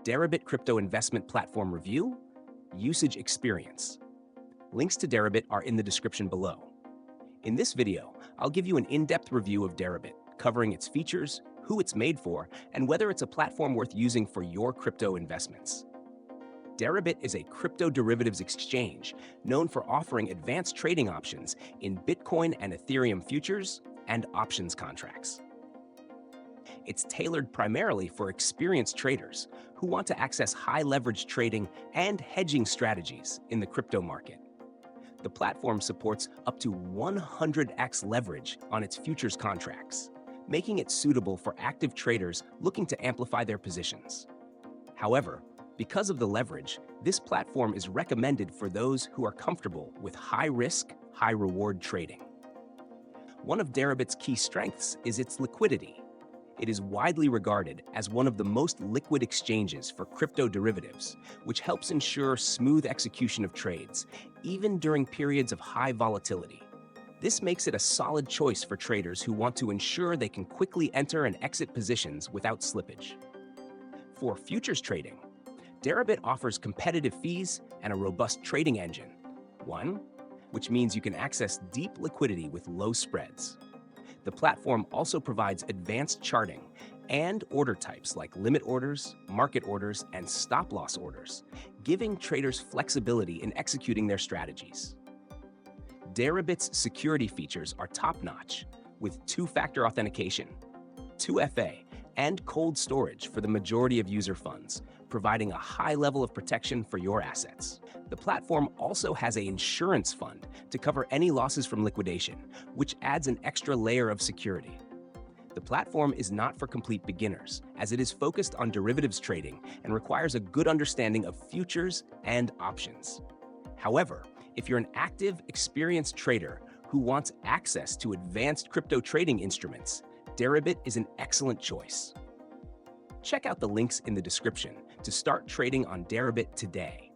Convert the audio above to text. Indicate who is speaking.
Speaker 1: Deribit Crypto Investment Platform Review, Usage Experience. Links to Deribit are in the description below. In this video, I'll give you an in-depth review of Deribit, covering its features, who it's made for, and whether it's a platform worth using for your crypto investments. Deribit is a crypto derivatives exchange known for offering advanced trading options in Bitcoin and Ethereum futures and options contracts. It's tailored primarily for experienced traders who want to access high-leverage trading and hedging strategies in the crypto market. The platform supports up to 100x leverage on its futures contracts, making it suitable for active traders looking to amplify their positions. However, because of the leverage, this platform is recommended for those who are comfortable with high-risk, high-reward trading. One of Deribit's key strengths is its liquidity. It is widely regarded as one of the most liquid exchanges for crypto derivatives, which helps ensure smooth execution of trades, even during periods of high volatility. This makes it a solid choice for traders who want to ensure they can quickly enter and exit positions without slippage. For futures trading, Deribit offers competitive fees and a robust trading engine. One, which means you can access deep liquidity with low spreads. The platform also provides advanced charting and order types like limit orders, market orders, and stop-loss orders, giving traders flexibility in executing their strategies. Deribit's security features are top-notch, with two-factor authentication, 2FA, and cold storage for the majority of user funds, providing a high level of protection for your assets. The platform also has an insurance fund to cover any losses from liquidation, which adds an extra layer of security. The platform is not for complete beginners, as it is focused on derivatives trading and requires a good understanding of futures and options. However, if you're an active, experienced trader who wants access to advanced crypto trading instruments, Deribit is an excellent choice. Check out the links in the description to start trading on Deribit today.